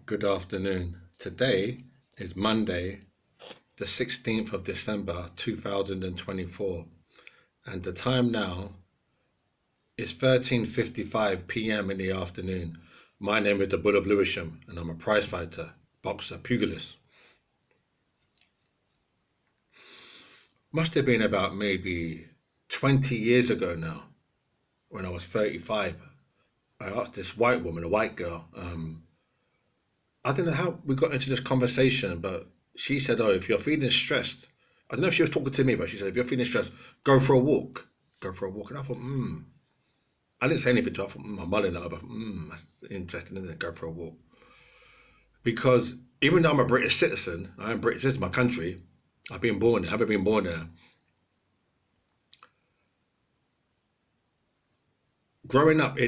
Good afternoon. Today is Monday, the 16th of December 2024, and the time now is 13:55 p.m. in the afternoon. My name is the Bull of Lewisham, and I'm a prize fighter, boxer, pugilist. Must have been about maybe 20 years ago now, when I was 35. I asked this white woman, a white girl, I don't know how we got into this conversation, but she said, "Oh, if you're feeling stressed," I don't know if she was talking to me, but she said, "If you're feeling stressed, go for a walk. Go for a walk." And I thought, I didn't say anything to her. I thought, I'm mulling it over. That's interesting, isn't it? Go for a walk. Because even though I'm a British citizen, I am British, this is my country. I've been born there, haven't been born there. Growing up,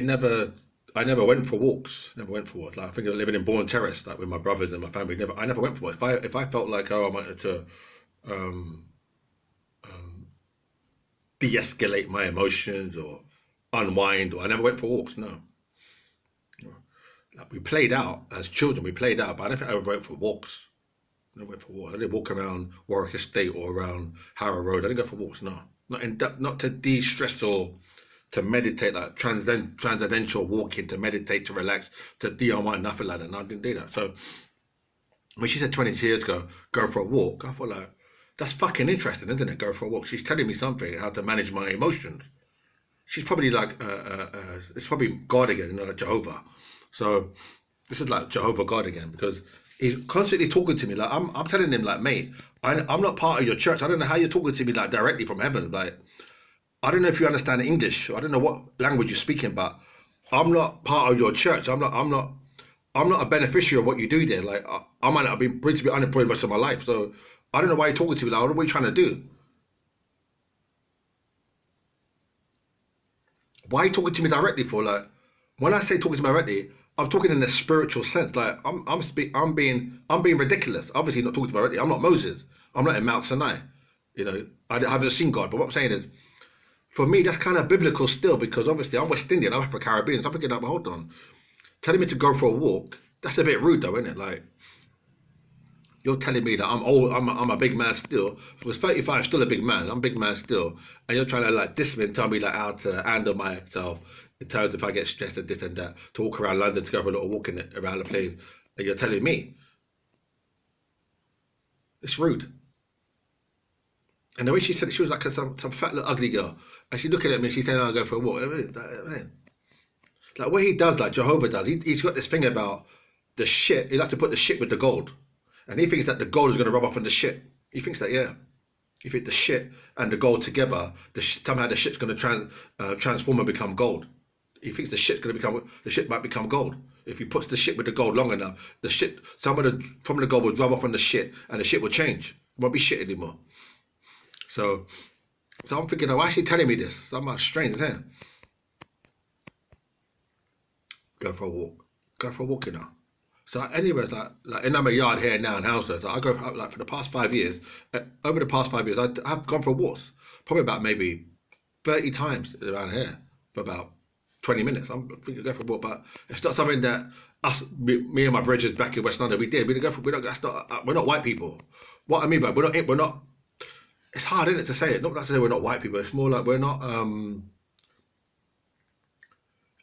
I never went for walks. Never went for walks. Like I think of living in Bourne Terrace, like with my brothers and my family. I never went for walks. If I felt like I wanted to um, de-escalate my emotions or unwind, or I never went for walks. No, like we played out as children. We played out, but I don't think I ever went for walks. I never went for walks. I didn't walk around Warwick Estate or around Harrow Road. I didn't go for walks. No, not to de-stress or to meditate, like transcendental walking, to meditate, to relax, to de-unwind, nothing like that. No, I didn't do that. So when she said 20 years ago, go for a walk, I thought like, that's fucking interesting, isn't it? Go for a walk. She's telling me something, how to manage my emotions. She's probably like, it's probably God again, like Jehovah. So this is like Jehovah God again, because he's constantly talking to me. Like I'm telling him, like, mate, I'm not part of your church. I don't know how you're talking to me like directly from heaven. Like, I don't know if you understand English. I don't know what language you're speaking, but I'm not part of your church. I'm not a beneficiary of what you do there. Like I might not have been to be unemployed most of my life. So I don't know why you're talking to me. Like, what are you trying to do? Why are you talking to me directly for? Like, when I say talking to me directly, I'm talking in a spiritual sense. Like I'm being ridiculous. Obviously, not talking to me directly. I'm not Moses. I'm not in Mount Sinai. I haven't seen God. But what I'm saying is, for me, that's kind of biblical still, because obviously I'm West Indian, I'm Afro Caribbean. So I'm thinking, like, well, hold on, telling me to go for a walk. That's a bit rude, though, isn't it? Like, you're telling me that I'm old, I'm a big man still. Because 35, still a big man. I'm a big man still, and you're trying to like discipline, tell me like how to handle myself in terms of if I get stressed and this and that, to walk around London, to go for a little walk around the place, and you're telling me it's rude. And the way she said it, she was like some fat little ugly girl, and she's looking at me. She's saying, "I'll go for a walk." Like what he does, like Jehovah does. He's got this thing about the shit. He likes to put the shit with the gold, and he thinks that the gold is going to rub off on the shit. He thinks that, yeah. He thinks the shit and the gold together, somehow the shit's going to transform and become gold. He thinks the shit might become gold. If he puts the shit with the gold long enough, the shit, some of the from the gold will rub off on the shit, and the shit will change. It won't be shit anymore. So, so I'm thinking, why is she telling me this? Something strange, isn't it? Go for a walk. Go for a walk, you know. So anyway, like in my yard here now in Hounslow, so I go like for the past 5 years. Over the past 5 years, I've gone for walks, probably about maybe 30 times around here for about 20 minutes. I'm thinking go for a walk, but it's not something that me and my bridges back in West London, we did. We didn't go for. We're not white people. What I mean by we're not. It's hard, isn't it, to say it? Not to say we're not white people. It's more like we're not.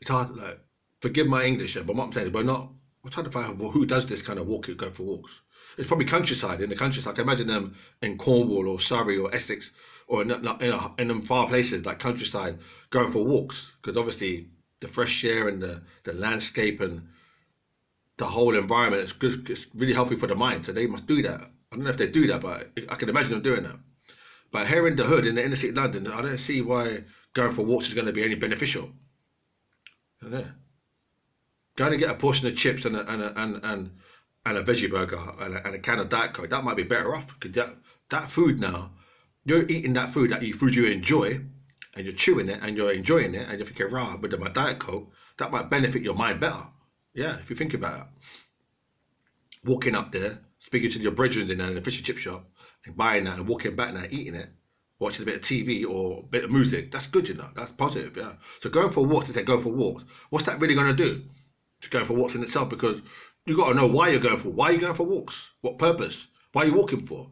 It's hard. Like, forgive my English, yeah, but what I'm saying is we're not. I'm trying to find out, well, who does this kind of walk, go for walks. It's probably countryside. In the countryside, I can imagine them in Cornwall or Surrey or Essex, or in them far places like countryside, going for walks, because obviously the fresh air and the landscape and the whole environment is good. It's really healthy for the mind. So they must do that. I don't know if they do that, but I can imagine them doing that. But here in the hood, in the inner city of London, I don't see why going for walks is going to be any beneficial. Yeah. Going to get a portion of chips and a veggie burger and a can of Diet Coke, that might be better off. Because that food now, you're eating that food, food you enjoy, and you're chewing it and you're enjoying it, and you're thinking, rah, with my Diet Coke, that might benefit your mind better. Yeah, if you think about it. Walking up there, speaking to your brethren in a fish and chip shop, and buying that and walking back now, eating it, watching a bit of TV or a bit of music, that's good, you know, that's positive, yeah. So going for walks, to say go for walks, what's that really going to do? Just going for walks in itself, because You got to know why you're going for. Why are you going for walks? What purpose? Why are you walking for?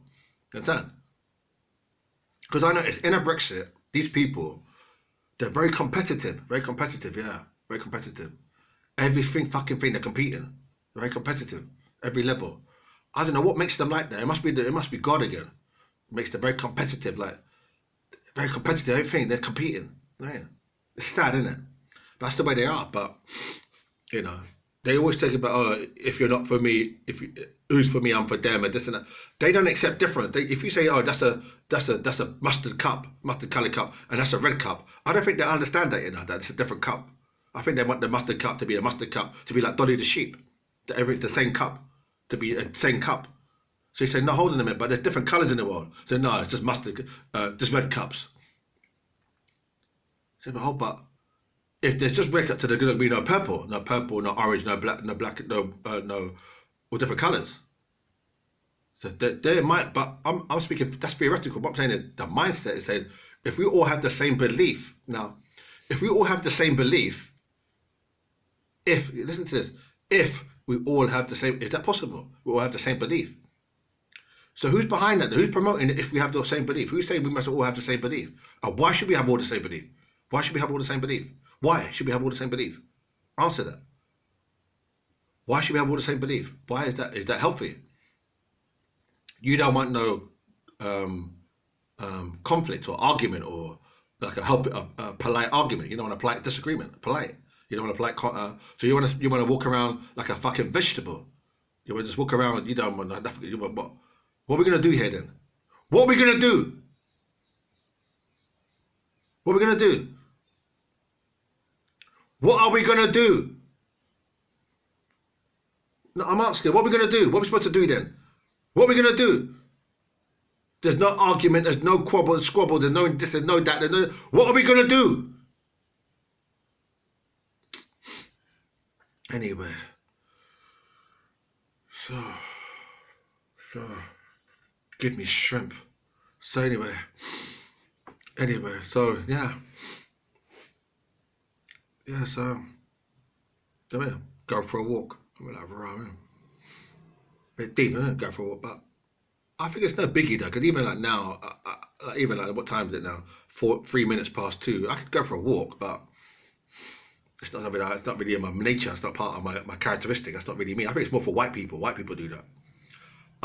You understand? Because I noticed in a Brexit, these people, they're very competitive. Very competitive, yeah. Very competitive. Everything fucking thing they're competing. Very competitive. Every level. I don't know what makes them like that. It must be God again. It makes them very competitive, like very competitive. Everything they're competing. Yeah. It's sad, isn't it? That's the way they are. But you know, they always talk about, oh, if you're not for me, who's for me, I'm for them, and this and that. They don't accept different. If you say, oh, that's a mustard cup, mustard coloured cup, and that's a red cup, I don't think they understand that. That it's a different cup. I think they want the mustard cup to be a mustard cup, to be like Dolly the sheep, the same cup, to be a same cup. So you say, no, hold on a minute, but there's different colours in the world. So no, it's just mustard, just red cups. So, but if there's just red cups, so there's going to be no purple, no orange, no black, no all different colours. So they might, but I'm speaking, that's theoretical. What I'm saying is the mindset is saying, if we all have the same belief, now, if we all have the same belief, listen to this, if we all have the same, is that possible? We all have the same belief. So who's behind that? Who's promoting it if we have the same belief? Who's saying we must all have the same belief? Why should we have all the same belief? Why should we have all the same belief? Why should we have all the same belief? Answer that. Why should we have all the same belief? Why is that? Is that healthy? You don't want no conflict or argument or like a polite argument. You don't want a polite disagreement. Polite. You don't want a polite. So you want to walk around like a fucking vegetable. You want to just walk around. You don't want nothing. You want what? What are we gonna do here then? What are we gonna do? What are we gonna do? What are we gonna do? No, I'm asking. What are we gonna do? What are we supposed to do then? What are we gonna do? There's no argument. There's no squabble. There's no this. There's no that. There's no. What are we gonna do? Anyway. So. Give me strength. So anyway, so yeah, so come here, go for a walk. I'm like, right, bit deep, isn't it? Go for a walk, but I think it's no biggie though, because even like now, even like what time is it now? 3 minutes past 2. I could go for a walk, but it's not something it's not really in my nature. It's not part of my characteristic. That's not really me. I think it's more for white people. White people do that.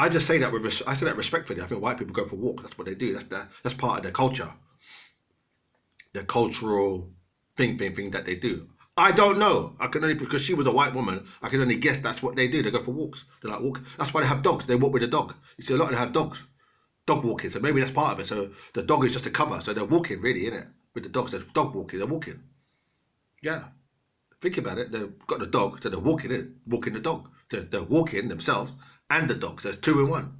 I just say that I say that respectfully. I think white people go for walks. That's what they do. That's part of their culture, their cultural thing that they do. I don't know. I can only, because she was a white woman, I can only guess that's what they do. They go for walks. They like walk. That's why they have dogs. They walk with a dog. You see a lot of them have dogs, dog walking. So maybe that's part of it. So the dog is just a cover. So they're walking really, isn't it? With the dogs, they're dog walking. They're walking. Yeah. Think about it. They've got the dog, so they're walking the dog. So they're walking themselves and the dog. So it's 2 in 1.